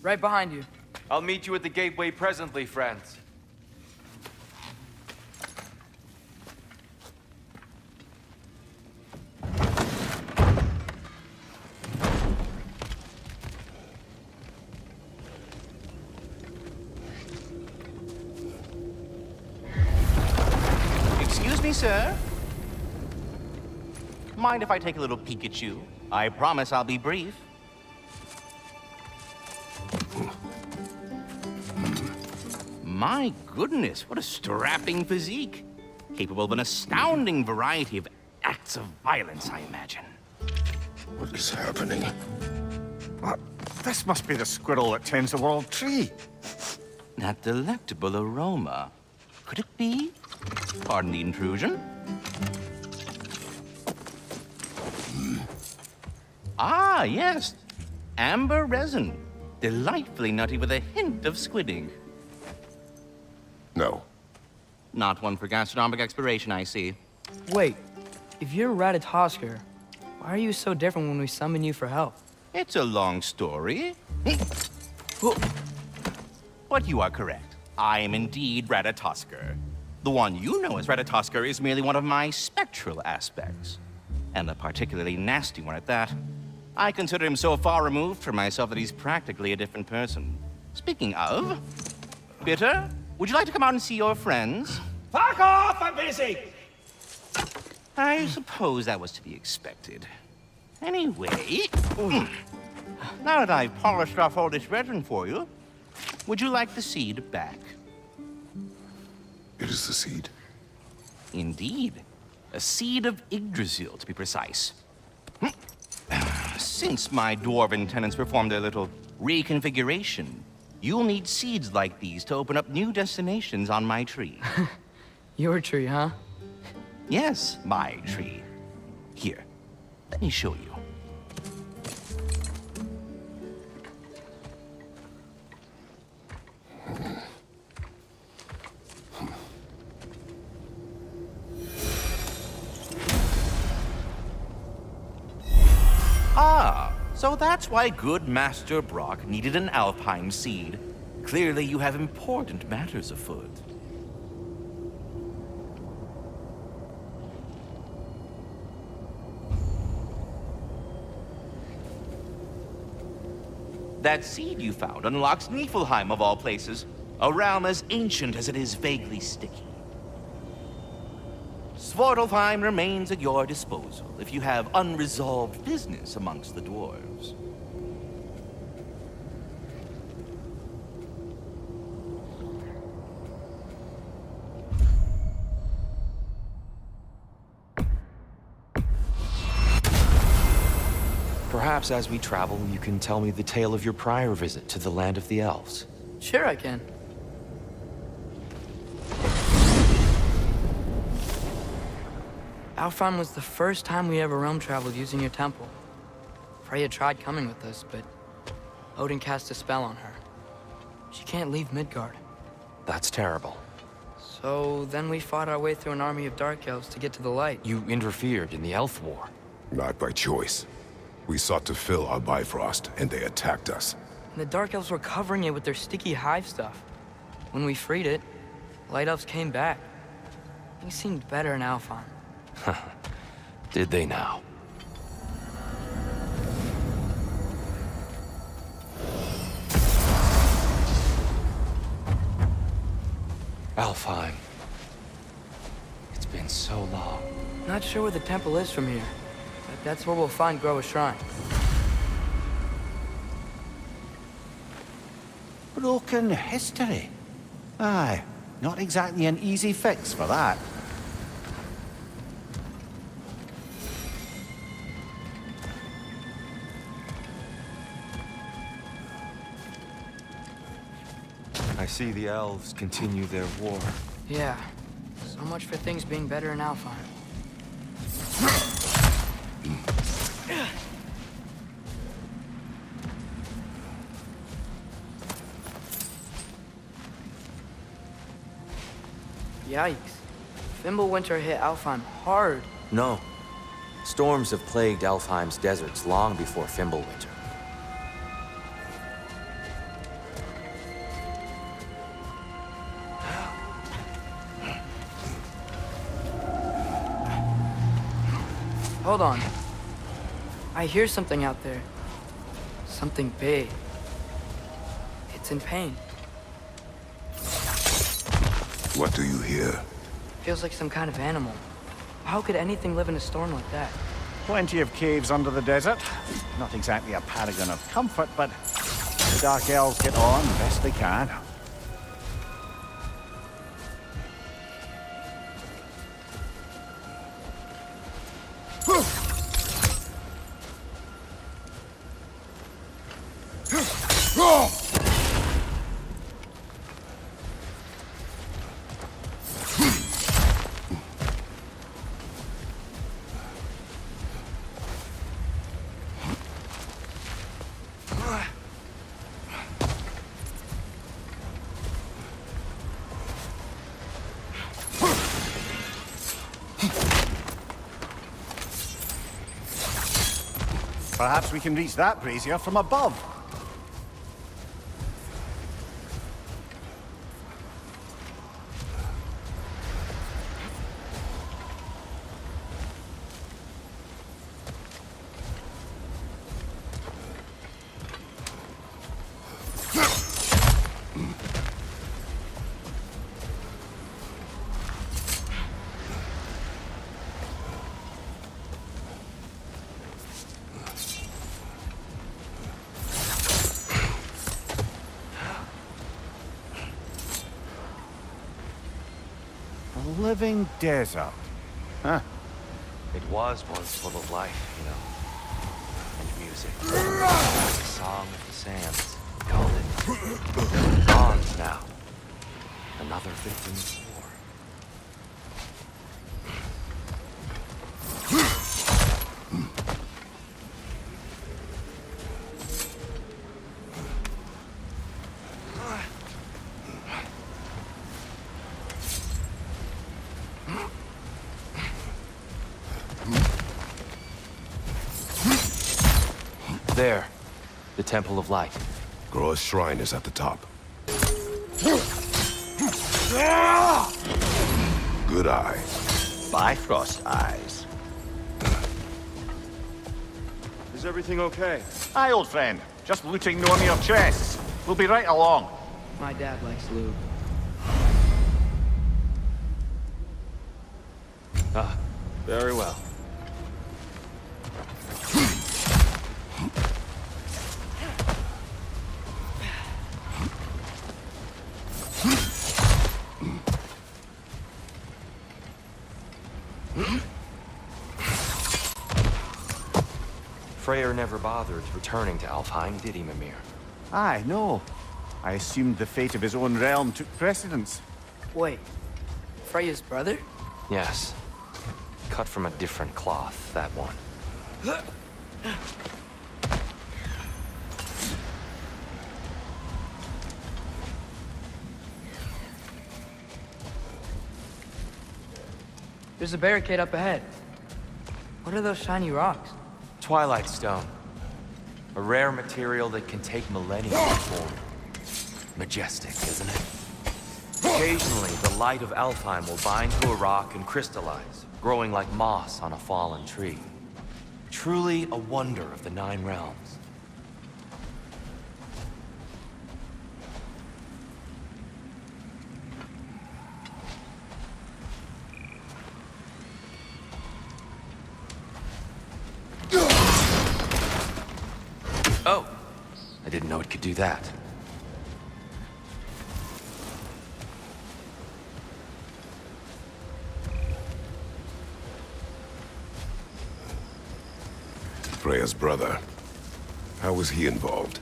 Right behind you. I'll meet you at the gateway presently, friends. Excuse me, sir. Mind if I take a little peek at you? I promise I'll be brief. My goodness, what a strapping physique. Capable of an astounding variety of acts of violence, I imagine. What is happening? What? This must be the squirrel that tends the world tree. That delectable aroma. Could it be? Pardon the intrusion. Ah, yes. Amber resin. Delightfully nutty with a hint of squidding. No. Not one for gastronomic exploration, I see. Wait, if you're Ratatoskr, why are you so different when we summon you for help? It's a long story. But you are correct. I am indeed Ratatoskr. The one you know as Ratatoskr is merely one of my spectral aspects. And a particularly nasty one at that. I consider him so far removed from myself that he's practically a different person. Speaking of, Bitter, would you like to come out and see your friends? Fuck off! I'm busy! I suppose that was to be expected. Anyway, now that I've polished off all this resin for you, would you like the seed back? It is the seed. Indeed. A seed of Yggdrasil, to be precise. Since my dwarven tenants performed their little reconfiguration, you'll need seeds like these to open up new destinations on my tree. Your tree, huh? Yes, my tree. Here, let me show you. Ah, so that's why good Master Brock needed an Alfheim seed. Clearly you have important matters afoot. That seed you found unlocks Niflheim of all places, a realm as ancient as it is vaguely sticky. Svartalfheim remains at your disposal if you have unresolved business amongst the dwarves. Perhaps as we travel, you can tell me the tale of your prior visit to the land of the elves. Sure I can. Alfheim was the first time we ever realm traveled using your temple. Freya tried coming with us, but Odin cast a spell on her. She can't leave Midgard. That's terrible. So then we fought our way through an army of dark elves to get to the light. You interfered in the elf war. Not by choice. We sought to fill our Bifrost, and they attacked us. And the dark elves were covering it with their sticky hive stuff. When we freed it, light elves came back. Things seemed better in Alfheim. Did they now? Alfheim. It's been so long. Not sure where the temple is from here, but that's where we'll find Groa's shrine. Broken history. Aye, not exactly an easy fix for that. I see the elves continue their war. Yeah, so much for things being better in Alfheim. Yikes. Fimbulwinter hit Alfheim hard. No. Storms have plagued Alfheim's deserts long before Fimbulwinter. Hold on. I hear something out there. Something big. It's in pain. What do you hear? Feels like some kind of animal. How could anything live in a storm like that? Plenty of caves under the desert. Not exactly a paragon of comfort, but the Dark Elves get on best they can. Perhaps we can reach that brazier from above. A living desert. Huh. It was once full of life, you know. And music. The song of the sands, we called it. Gone now. Another victim of war. There, the Temple of Light. Groa's shrine is at the top. Good eye. Bifrost eyes. Is everything okay? Aye, old friend. Just looting no of your chests. We'll be right along. My dad likes lube. Ah, very well. Freyr never bothered returning to Alfheim, did he, Mimir? Aye, no. I assumed the fate of his own realm took precedence. Wait, Freya's brother? Yes. Cut from a different cloth, that one. There's a barricade up ahead. What are those shiny rocks? Twilight Stone. A rare material that can take millennia to form. Majestic, isn't it? Occasionally, the light of Alfheim will bind to a rock and crystallize, growing like moss on a fallen tree. Truly a wonder of the Nine Realms. Oh, I didn't know it could do that. Freya's brother. How was he involved?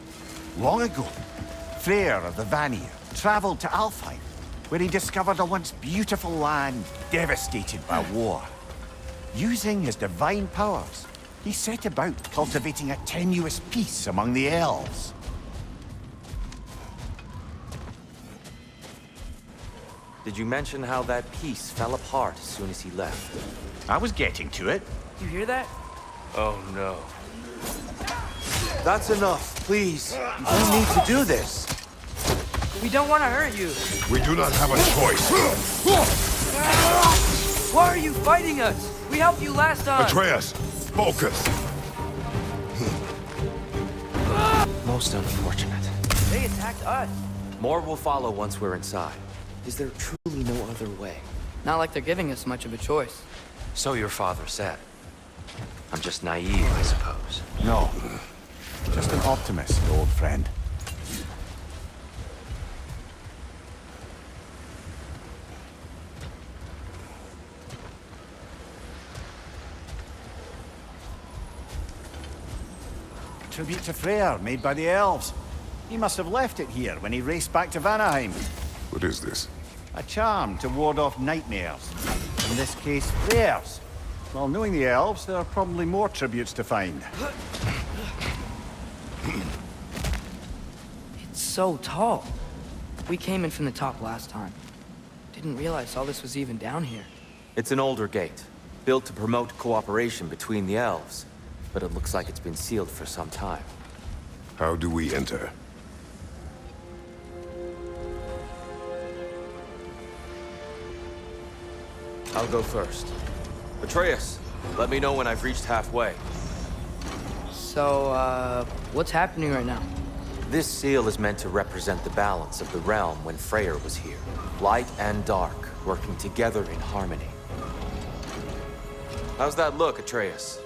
Long ago, Freyr of the Vanir traveled to Alfheim, where he discovered a once beautiful land devastated by war. Using his divine powers, he set about cultivating a tenuous peace among the elves. Did you mention how that piece fell apart as soon as he left? I was getting to it. You hear that? Oh no. That's enough, please. You don't need to do this. We don't want to hurt you. We do not have a choice. Why are you fighting us? We helped you last time. Atreus, Focus! Most unfortunate. They attacked us. More will follow once we're inside. Is there truly no other way? Not like they're giving us much of a choice. So your father said. I'm just naive, I suppose. No. Just an optimist, old friend. Tribute to Freyr, made by the elves. He must have left it here when he raced back to Vanaheim. What is this? A charm to ward off nightmares. In this case, Freyr's. Well, knowing the elves, there are probably more tributes to find. It's so tall. We came in from the top last time. Didn't realize all this was even down here. It's an older gate, built to promote cooperation between the elves. But it looks like it's been sealed for some time. How do we enter? I'll go first. Atreus, let me know when I've reached halfway. So, what's happening right now? This seal is meant to represent the balance of the realm when Freyr was here. Light and dark, working together in harmony. How's that look, Atreus?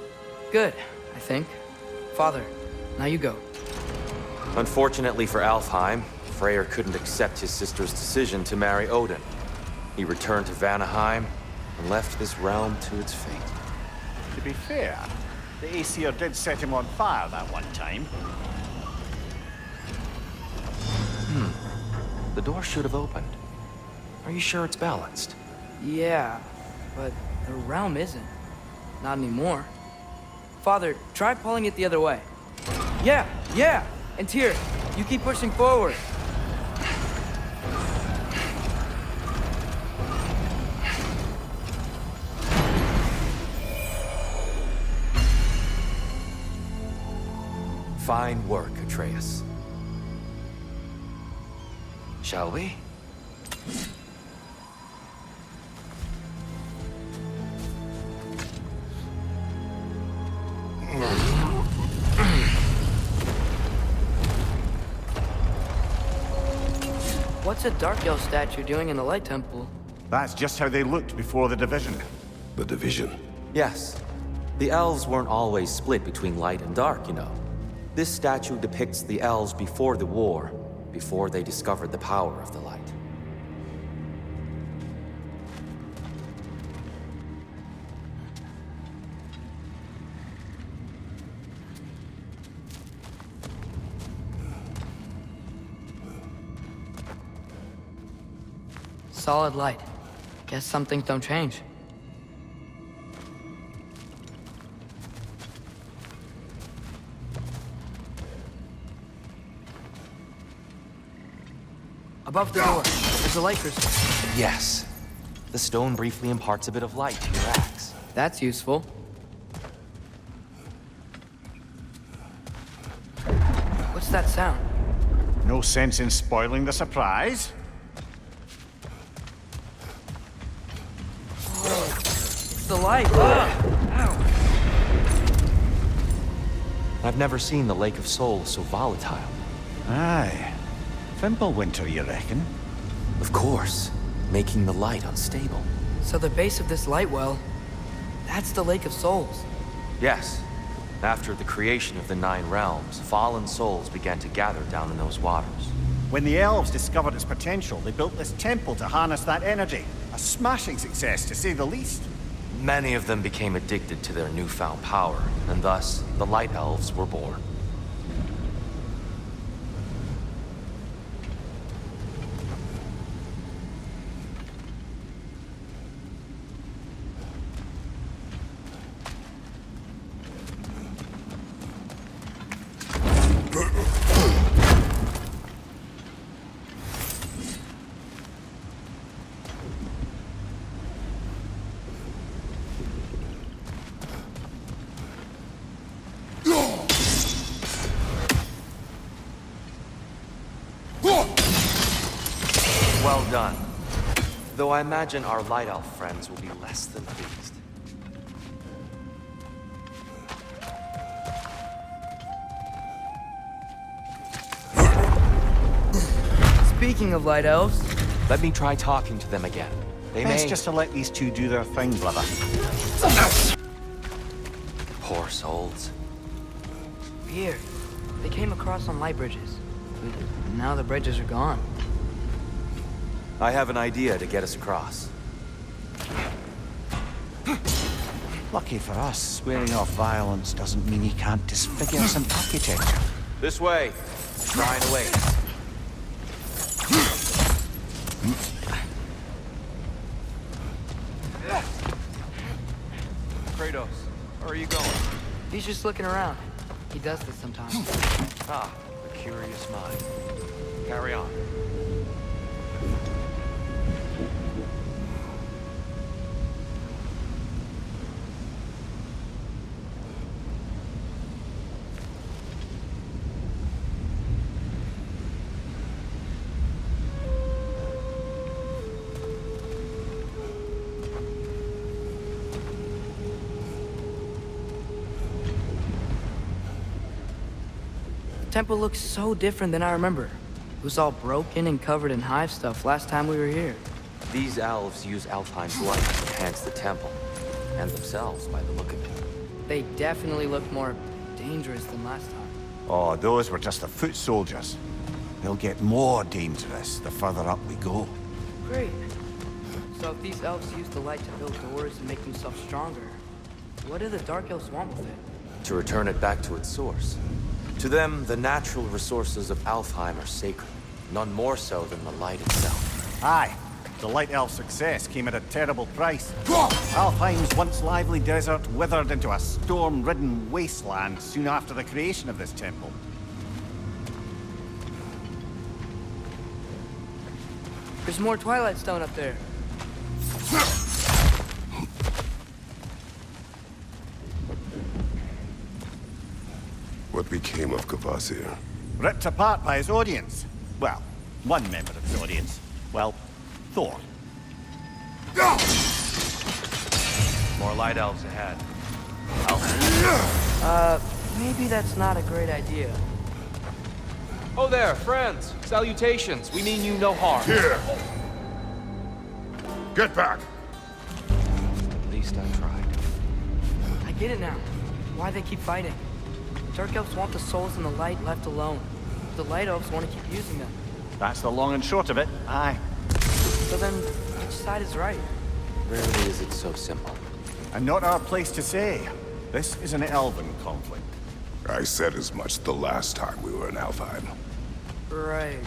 Good, I think. Father, now you go. Unfortunately for Alfheim, Freyr couldn't accept his sister's decision to marry Odin. He returned to Vanaheim and left this realm to its fate. To be fair, the Aesir did set him on fire that one time. The door should have opened. Are you sure it's balanced? Yeah, but the realm isn't. Not anymore. Father, try pulling it the other way. Yeah! And Tyr, you keep pushing forward. Fine work, Atreus. Shall we? What's a Dark Elf statue doing in the Light Temple? That's just how they looked before the division. The division. Yes. The elves weren't always split between light and dark, you know. This statue depicts the elves before the war, before they discovered the power of the light. Solid light. Guess some things don't change. Above the door, there's a light crystal. Yes. The stone briefly imparts a bit of light to your axe. That's useful. What's that sound? No sense in spoiling the surprise. It's the light. Ow! I've never seen the Lake of Souls so volatile. Aye. Fimbulwinter, you reckon? Of course, making the light unstable. So the base of this light well, that's the Lake of Souls. Yes. After the creation of the Nine Realms, fallen souls began to gather down in those waters. When the elves discovered its potential, they built this temple to harness that energy. A smashing success, to say the least. Many of them became addicted to their newfound power, and thus, the Light Elves were born. Well done. Though I imagine our Light Elf friends will be less than pleased. Speaking of light elves, Let me try talking to them again. They Best may... just to let these two do their thing, brother. Poor souls. weird. They came across on light bridges. But now the bridges are gone. I have an idea to get us across. Lucky for us, swearing off violence doesn't mean he can't disfigure some architecture. This way. Shrine away. Kratos, where are you going? He's just looking around. He does this sometimes. Ah, a curious mind. Carry on. The temple looks so different than I remember. It was all broken and covered in hive stuff last time we were here. These elves use Alfheim's light to enhance the temple, and themselves by the look of it. They definitely look more dangerous than last time. Oh, those were just the foot soldiers. They'll get more dangerous the further up we go. Great. So if these elves use the light to build doors and make themselves stronger, what do the Dark Elves want with it? To return it back to its source. To them, the natural resources of Alfheim are sacred, none more so than the light itself. Aye, the Light Elf's success came at a terrible price. Alfheim's once lively desert withered into a storm-ridden wasteland soon after the creation of this temple. There's more Twilight Stone up there. What became of Kvasir? Ripped apart by his audience. Well, one member of his audience. Well, Thor. More light elves ahead. Maybe that's not a great idea. Oh there, friends. Salutations. We mean you no harm. Here! Get back! At least I tried. I get it now. Why they keep fighting. Dark Elves want the souls and the light left alone. The Light Elves want to keep using them. That's the long and short of it. Aye. So then, which side is right? Rarely is it so simple. And not our place to say. This is an elven conflict. I said as much the last time we were in Alfheim. Right.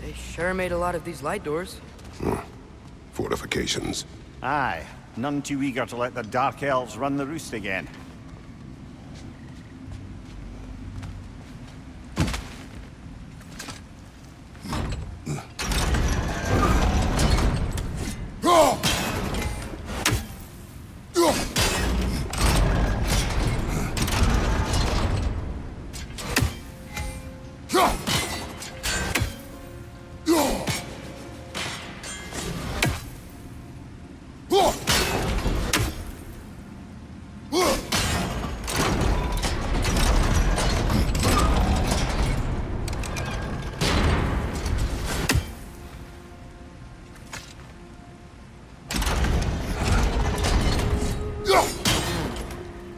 They sure made a lot of these light doors. Fortifications. Aye. None too eager to let the Dark Elves run the roost again.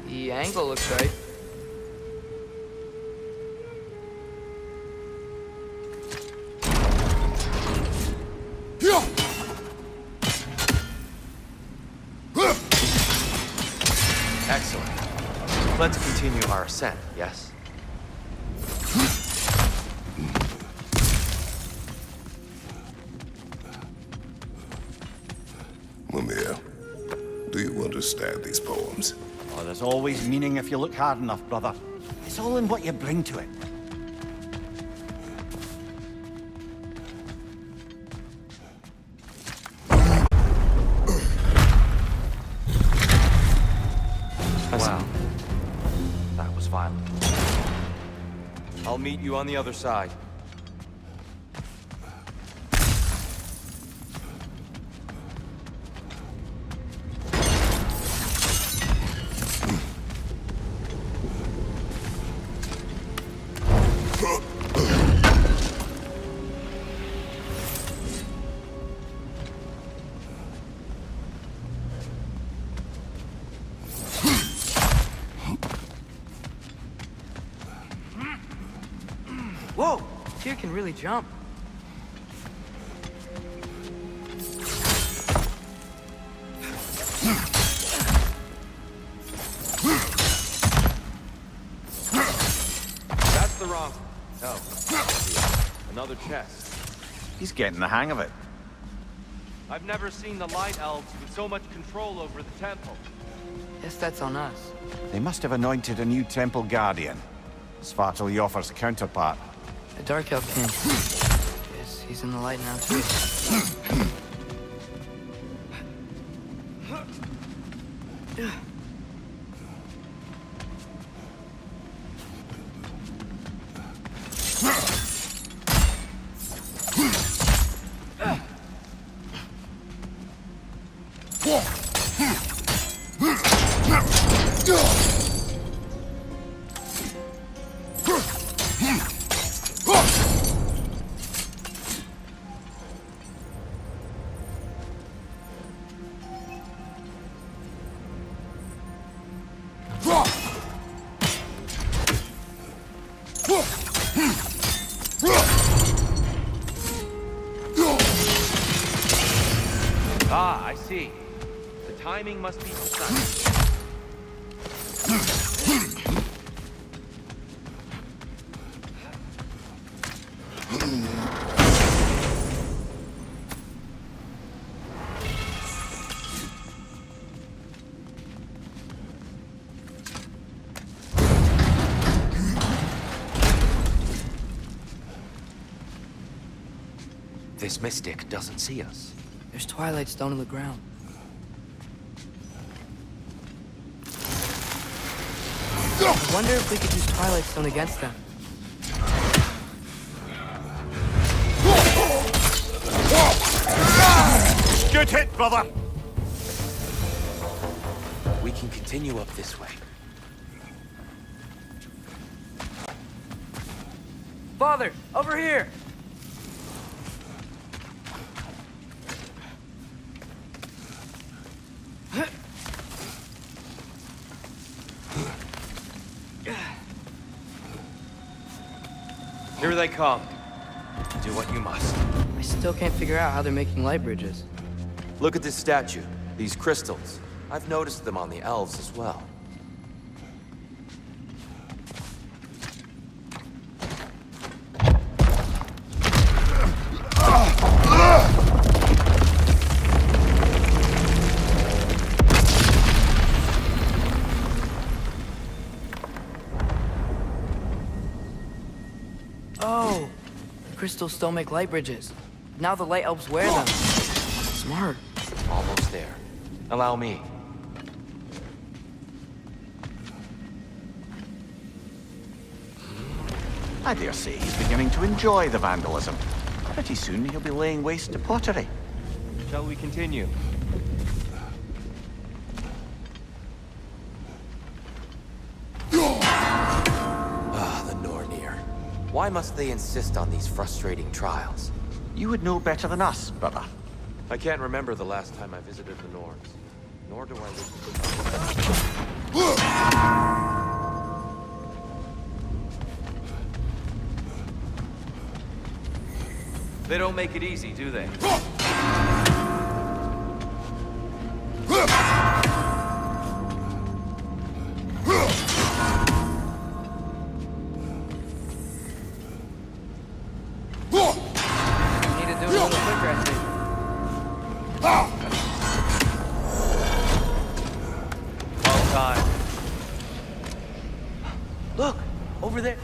The angle looks right. Excellent. Let's continue our ascent, yes? Mimir, do you understand these poems? Oh, there's always meaning if you look hard enough, brother. It's all in what you bring to it. Wow. That was violent. I'll meet you on the other side. Whoa! Tyr can really jump. That's the wrong... Oh. Another chest. He's getting the hang of it. I've never seen the Light Elves with so much control over the temple. Guess that's on us. They must have anointed a new temple guardian. Svartalfjord's counterpart. A Dark Elf king. Guess he's in the light now, too. Ah, I see. The timing must be precise. This mystic doesn't see us. There's Twilight Stone in the ground. I wonder if we could use Twilight Stone against them. Good hit, brother! We can continue up this way. Father, over here! Here they come. Do what you must. I still can't figure out how they're making light bridges. Look at this statue. These crystals. I've noticed them on the elves as well. Oh! Crystals still make light bridges. Now the light elves wear them. Smart. Almost there. Allow me. I dare say he's beginning to enjoy the vandalism. Pretty soon he'll be laying waste to pottery. Shall we continue? Ah, the Nornir. Why must they insist on these frustrating trials? You would know better than us, brother. I can't remember the last time I visited the Norns. Nor do I wish to... They don't make it easy, do they? Need to do it a little quicker, I think. Wrong time. Look! Over there!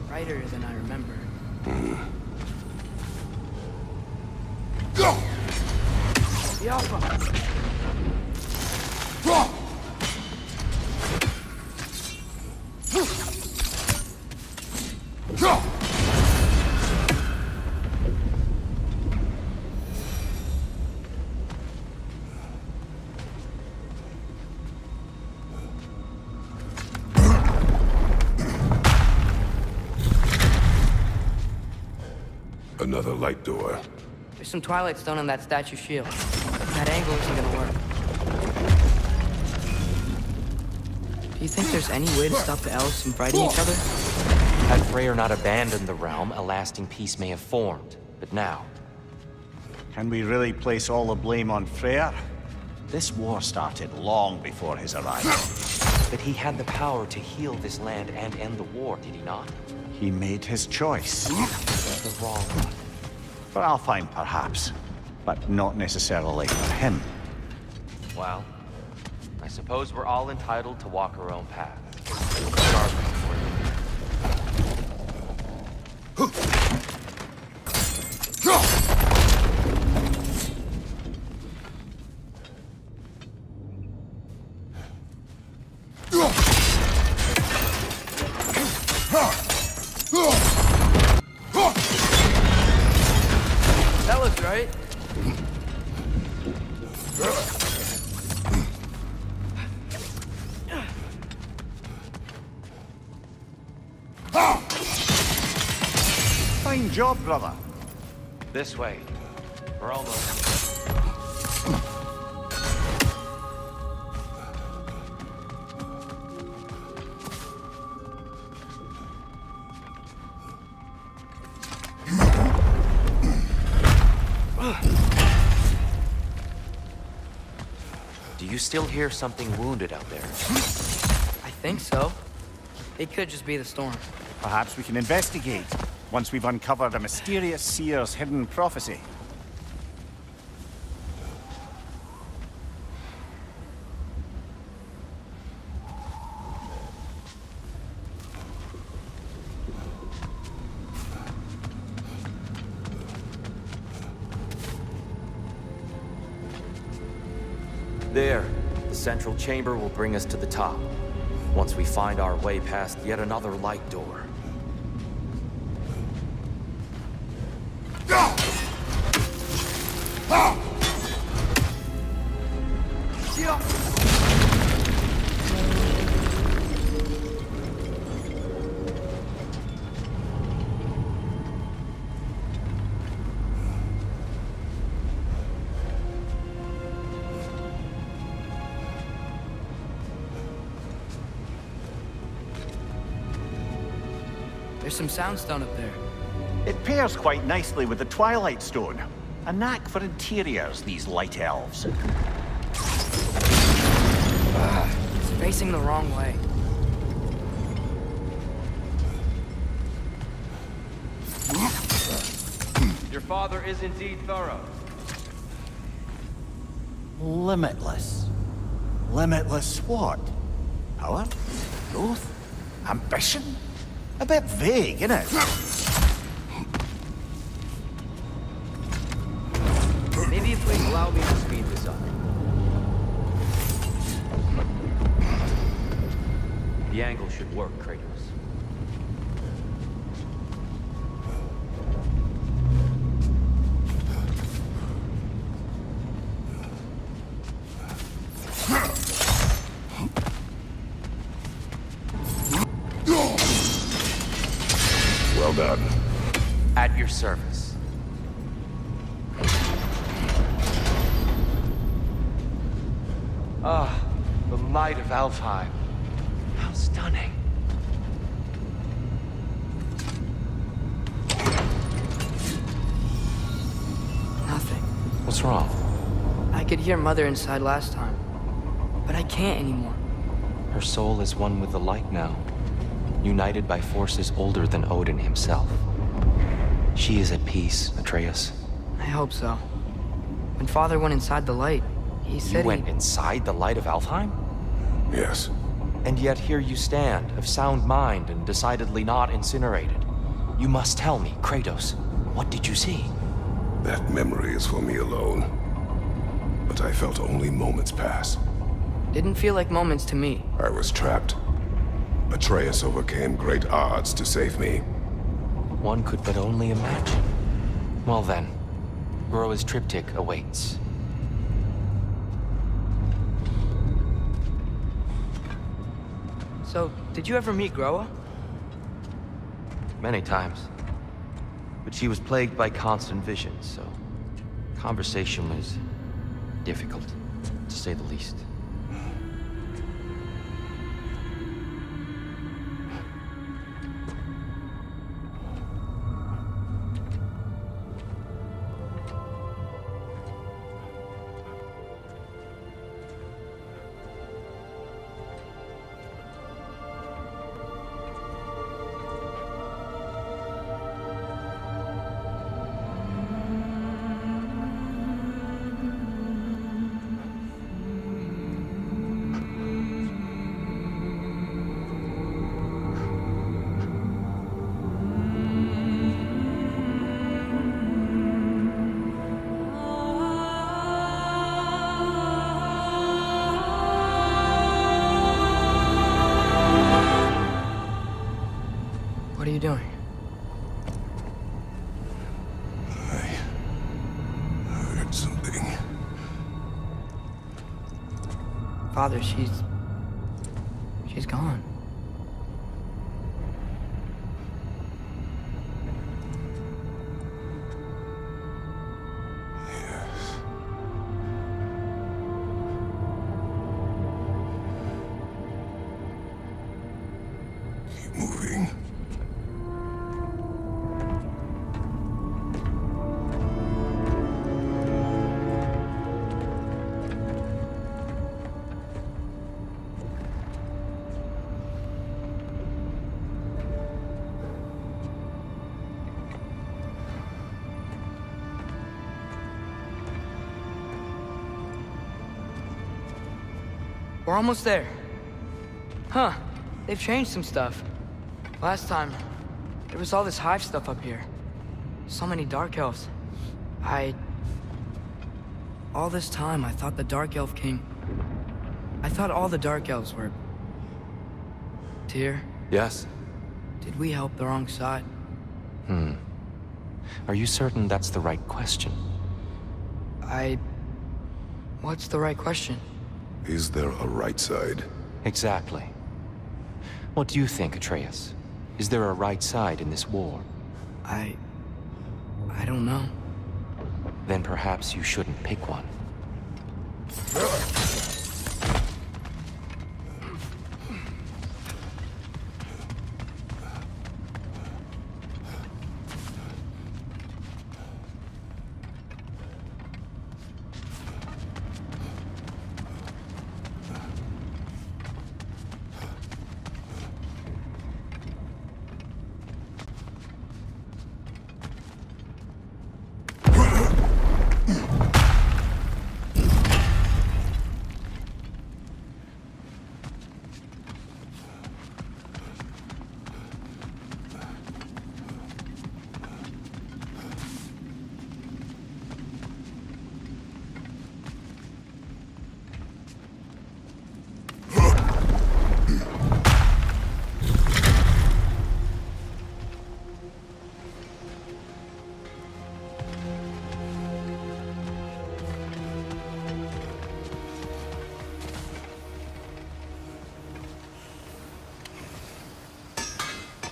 Brighter than I remember. The Alpha! Another light door. There's some Twilight Stone on that statue shield. That angle isn't gonna work. Do you think there's any way to stop the elves from fighting each other? Had Freyr not abandoned the realm, a lasting peace may have formed. But now, Can we really place all the blame on Freyr? This war started long before his arrival. but he had the power to heal this land and end the war, did he not? He made his choice. The wrong one. For Alfheim, perhaps. But not necessarily for him. Well, I suppose we're all entitled to walk our own path. Regardless of where we That looks right. Fine job, brother. This way. We're almost... Do you still hear something wounded out there? I think so. It could just be the storm. Perhaps we can investigate, once we've uncovered a mysterious seer's hidden prophecy. There. The central chamber will bring us to the top. Once we find our way past yet another light door. There's some soundstone up there. It pairs quite nicely with the Twilight Stone. A knack for interiors, these light elves. It's facing the wrong way. Your father is indeed thorough. Limitless. Limitless what? Power? Growth? Ambition? A bit vague, innit? Maybe if we allow me to speed this up. The angle should work, Kratos. Well done. At your service. Ah, the might of Alfheim. How stunning. Nothing. What's wrong? I could hear Mother inside last time, but I can't anymore. Her soul is one with the light now, united by forces older than Odin himself. She is at peace, Atreus. I hope so. When Father went inside the light, he You said went inside the light of Alfheim? Yes. And yet here you stand, of sound mind and decidedly not incinerated. You must tell me, Kratos, what did you see? That memory is for me alone. But I felt only moments pass. Didn't feel like moments to me. I was trapped. Atreus overcame great odds to save me. One could but only imagine. Well then, Groa's triptych awaits. So, did you ever meet Groa? Many times. But she was plagued by constant visions, so conversation was difficult, to say the least. What are you doing? I heard something. Father, she's gone. Yes. Keep moving. We're almost there. Huh. They've changed some stuff. Last time, there was all this hive stuff up here. So many Dark Elves. All this time, I thought the Dark Elf King... I thought all the Dark Elves were... Tyr, Yes? did we help the wrong side? Are you certain that's the right question? What's the right question? Is there a right side? Exactly. What do you think, Atreus? Is there a right side in this war? I don't know. Then perhaps you shouldn't pick one.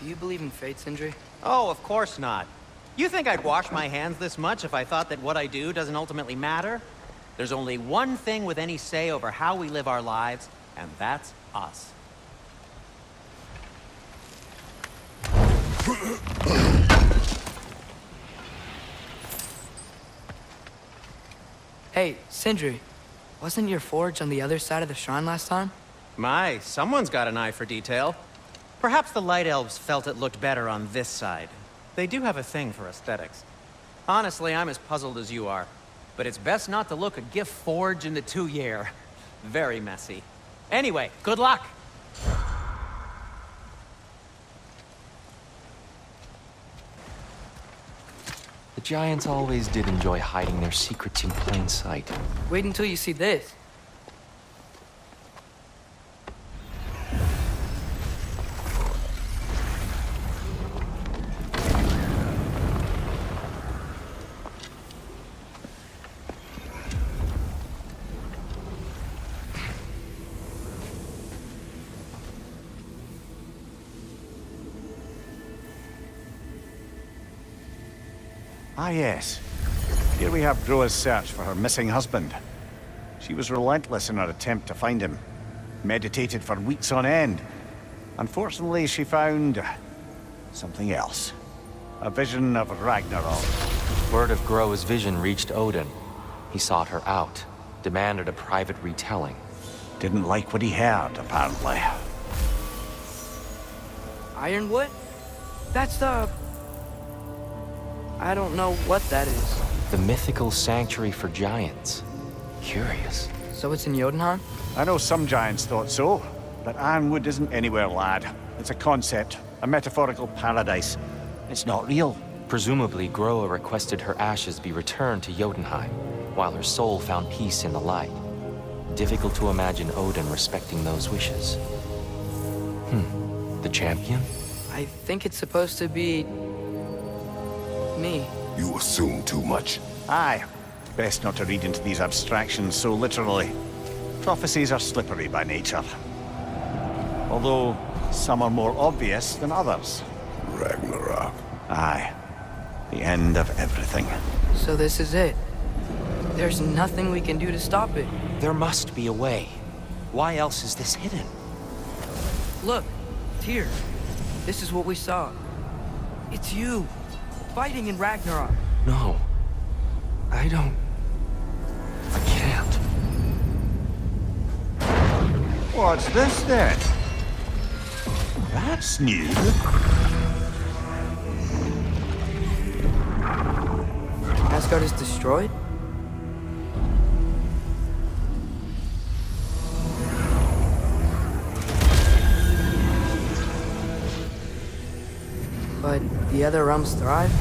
Do you believe in fate, Sindri? Oh, of course not. You think I'd wash my hands this much if I thought that what I do doesn't ultimately matter? There's only one thing with any say over how we live our lives, and that's us. Hey, Sindri, wasn't your forge on the other side of the shrine last time? My, someone's got an eye for detail. Perhaps the Light Elves felt it looked better on this side. They do have a thing for aesthetics. Honestly, I'm as puzzled as you are. But it's best not to look a gift forge in the 2-year. Very messy. Anyway, good luck! The Giants always did enjoy hiding their secrets in plain sight. Wait until you see this. Ah, yes. Here we have Groa's search for her missing husband. She was relentless in her attempt to find him. Meditated for weeks on end. Unfortunately, she found something else. A vision of Ragnarok. Word of Groa's vision reached Odin. He sought her out, demanded a private retelling. Didn't like what he heard, apparently. Ironwood? That's the... I don't know what that is. The mythical sanctuary for giants. Curious. So it's in Jotunheim? I know some giants thought so, but Ironwood isn't anywhere, lad. It's a concept, a metaphorical paradise. It's not real. Presumably, Groa requested her ashes be returned to Jotunheim, while her soul found peace in the light. Difficult to imagine Odin respecting those wishes. The champion? I think it's supposed to be... me. You assume too much. Aye. Best not to read into these abstractions so literally. Prophecies are slippery by nature. Although, some are more obvious than others. Ragnarok. Aye. The end of everything. So this is it. There's nothing we can do to stop it. There must be a way. Why else is this hidden? Look, Tyr. This is what we saw. It's you. Fighting in Ragnarok. No. I don't... I can't. What's this then? That's new. Asgard is destroyed? But the other realms thrive?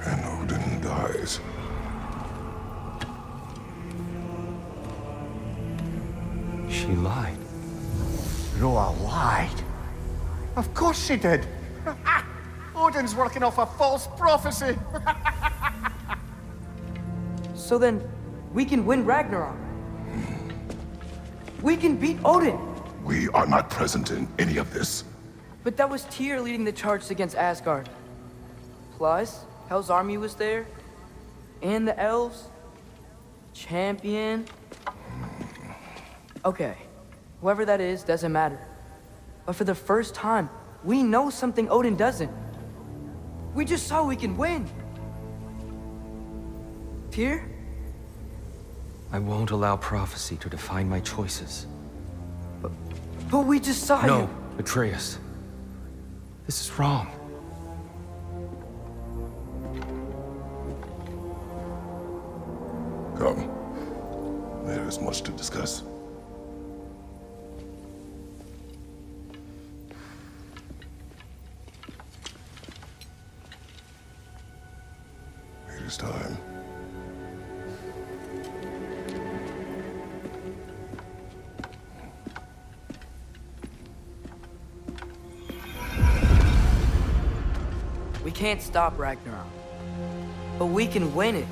And Odin dies. She lied. Groa lied. Of course she did. Odin's working off a false prophecy. So then, we can win Ragnarok. We can beat Odin. We are not present in any of this. But that was Tyr leading the charge against Asgard. Plus, Hel's army was there. And the elves. Champion. Okay, whoever that is doesn't matter. But for the first time, we know something Odin doesn't. We just saw we can win. Tyr? I won't allow prophecy to define my choices. But we just saw you. No, Atreus. This is wrong. Come. There is much to discuss. It is time. We can't stop Ragnarok. But we can win it.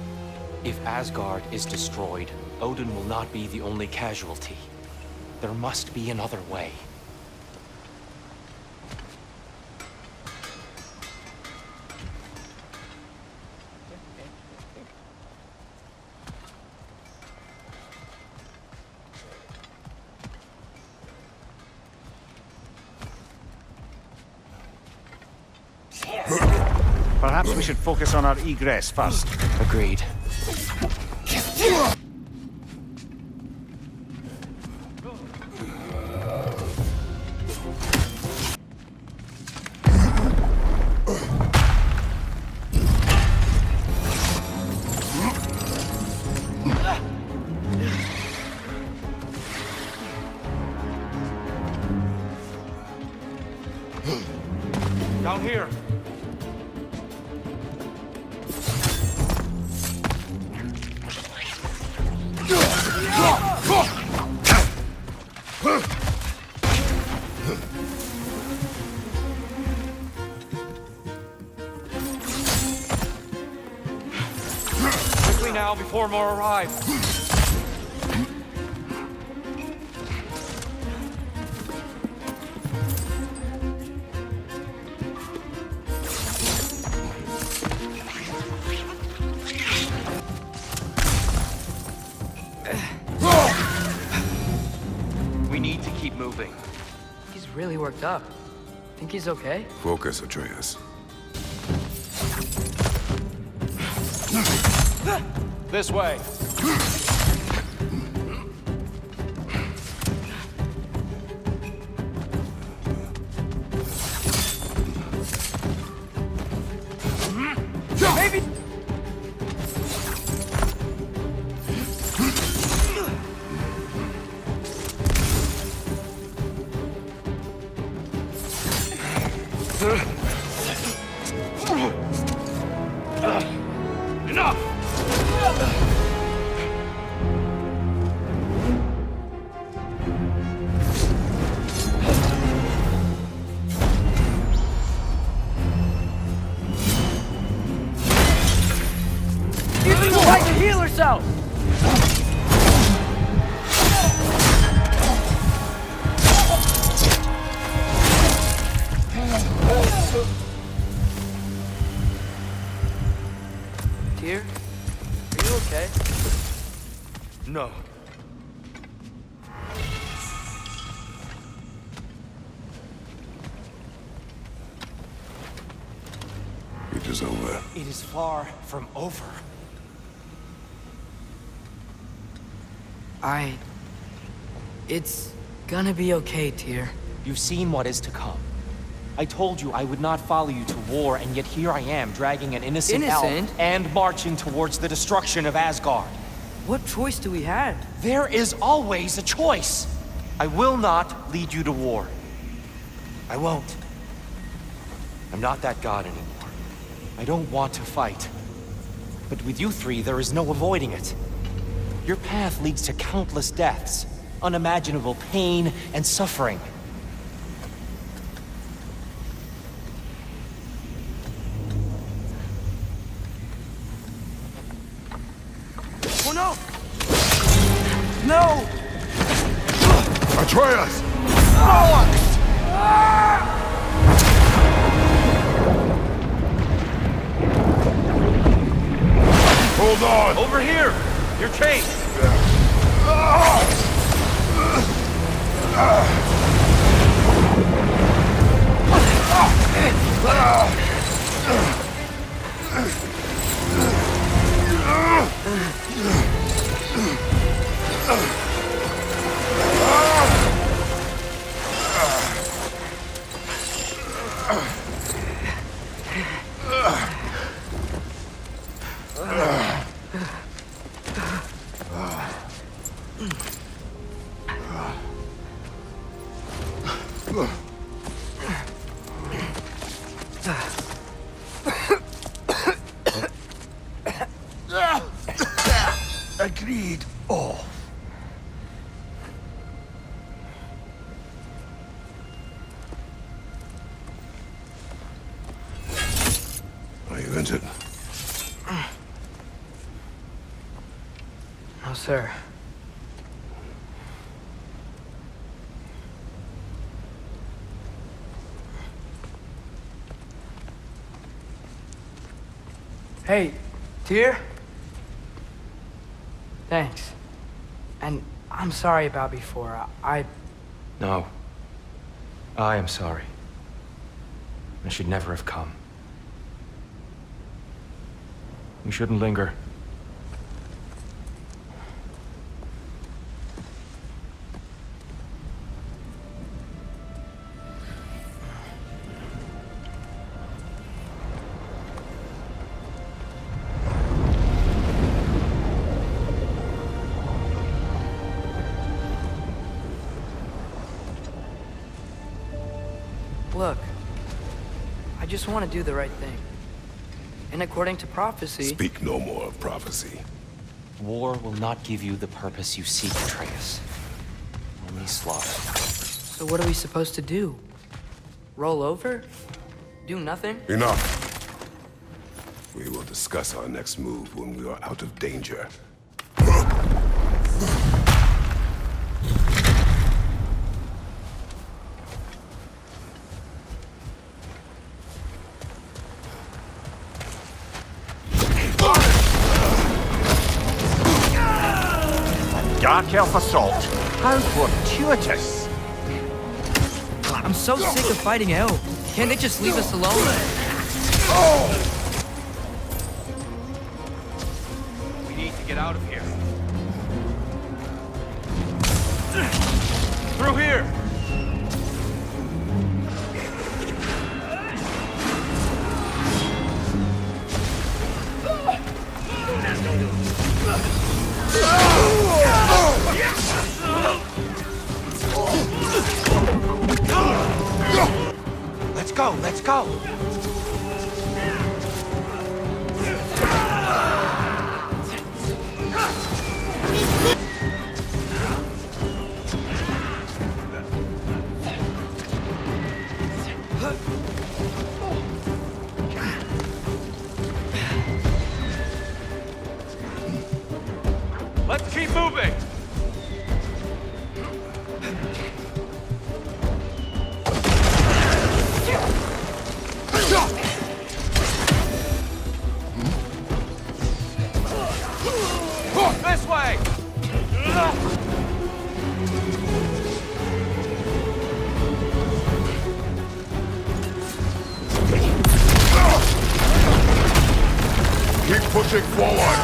If Asgard is destroyed, Odin will not be the only casualty. There must be another way. Perhaps we should focus on our egress first. Agreed. Down here. Quickly now, before more arrive. We need to keep moving. He's really worked up. Think he's okay? Focus, Atreus. This way. Maybe. Enough! Even the light to heal herself! Tyr, are you okay? No. It is over. It is far from over. It's gonna be okay, Tyr. You've seen what is to come. I told you I would not follow you to war, and yet here I am, dragging an innocent elf and marching towards the destruction of Asgard. What choice do we have? There is always a choice. I will not lead you to war. I won't. I'm not that god anymore. I don't want to fight. But with you three, there is no avoiding it. Your path leads to countless deaths, unimaginable pain and suffering. Oh no! No! Atreus! Hold on! Over here! You're chased! Agreed. Oh. Are you injured? No, sir. Hey, Tyr? Thanks. And I'm sorry about before. No. I am sorry. I should never have come. We shouldn't linger. Look, I just want to do the right thing. And according to prophecy... Speak no more of prophecy. War will not give you the purpose you seek, Atreus. Only slaughter. So what are we supposed to do? Roll over? Do nothing? Enough. We will discuss our next move when we are out of danger. Dark elf assault. How fortuitous. I'm so sick of fighting elves. Can't they just leave us alone? We need to get out of here. Through here! Let's go, let's go! Let's keep moving! This way! Keep pushing forward!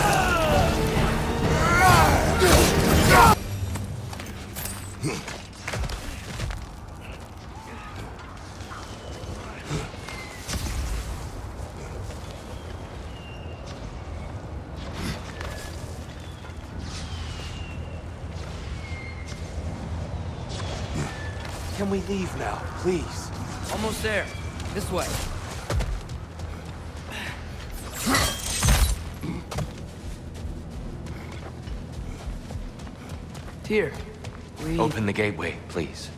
Can we leave now, please? Almost there. This way. Here. Open the gateway, please.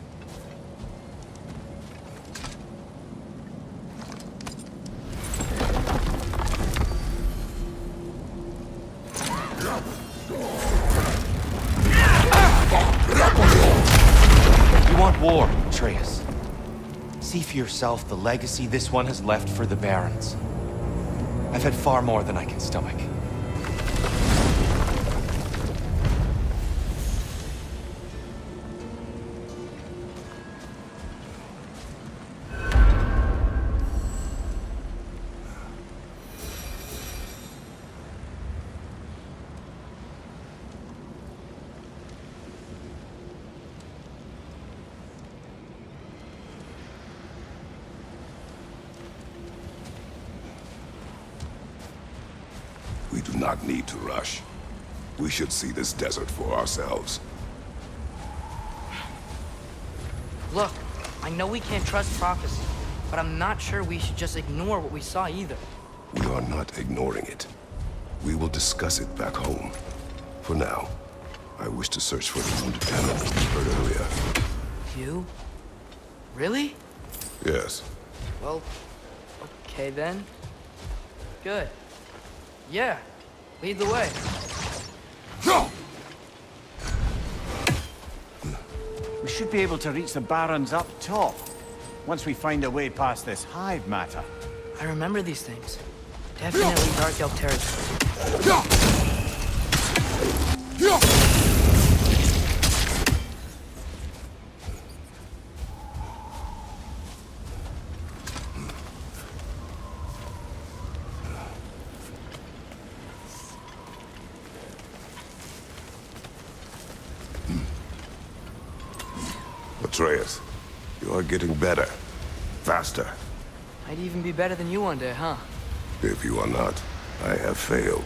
You want war, Atreus. See for yourself the legacy this one has left for the Barons. I've had far more than I can stomach. We do not need to rush. We should see this desert for ourselves. Look, I know we can't trust prophecy, but I'm not sure we should just ignore what we saw either. We are not ignoring it. We will discuss it back home. For now, I wish to search for the wounded animals we heard earlier. You? Really? Yes. Well, okay then. Good. Yeah, lead the way. We should be able to reach the Barons up top, once we find a way past this hive matter. I remember these things. Definitely Dark Elf territory. Atreus, you are getting better. Faster. I'd even be better than you one day, huh? If you are not, I have failed.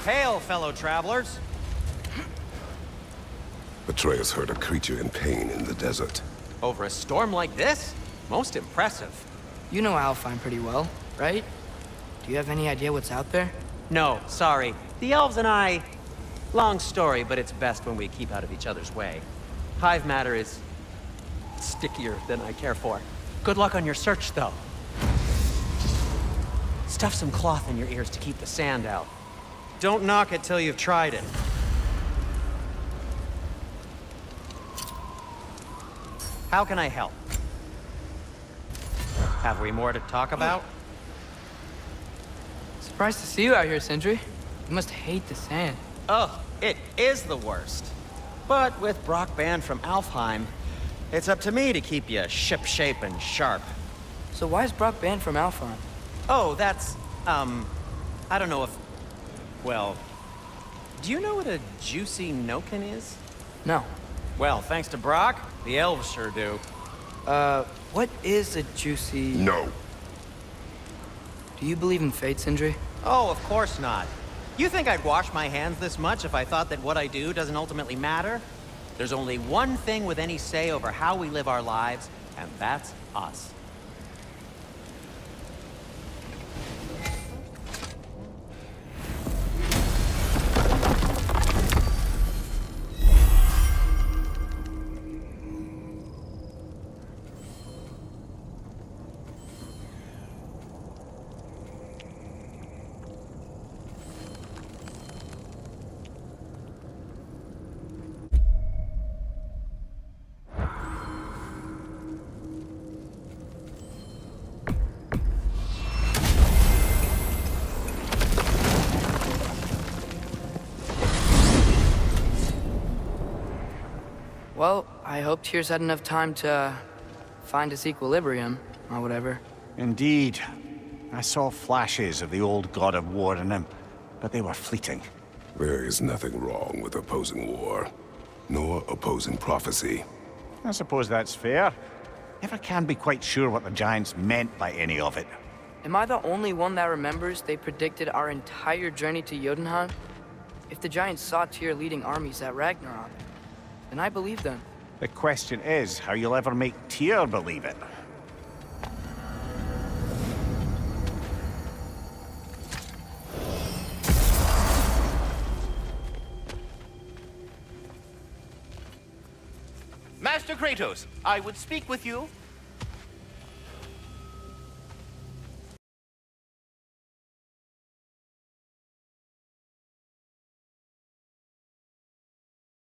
Hail, fellow travelers. Atreus heard a creature in pain in the desert. Over a storm like this? Most impressive. You know Alfheim pretty well, right? Do you have any idea what's out there? No, sorry. The elves and I... Long story, but it's best when we keep out of each other's way. Hive matter is... stickier than I care for. Good luck on your search, though. Stuff some cloth in your ears to keep the sand out. Don't knock it till you've tried it. How can I help? Have we more to talk about? Surprised to see you out here, Sindri. You must hate the sand. Oh, it is the worst. But with Brock banned from Alfheim, it's up to me to keep you ship-shape and sharp. So why is Brock banned from Alfheim? Oh, that's, I don't know if... Well, do you know what a juicy Noken is? No. Well, thanks to Brock, the elves sure do. What is a juicy... No. Do you believe in fate, Sindri? Oh, of course not. You think I'd wash my hands this much if I thought that what I do doesn't ultimately matter? There's only one thing with any say over how we live our lives, and that's us. Well, I hope Tyr's had enough time to find his equilibrium, or whatever. Indeed. I saw flashes of the old god of war in him, but they were fleeting. There is nothing wrong with opposing war, nor opposing prophecy. I suppose that's fair. Never can be quite sure what the Giants meant by any of it. Am I the only one that remembers they predicted our entire journey to Jotunheim? If the Giants saw Tyr leading armies at Ragnarok, then I believe them. The question is how you'll ever make Tyr believe it. Master Kratos, I would speak with you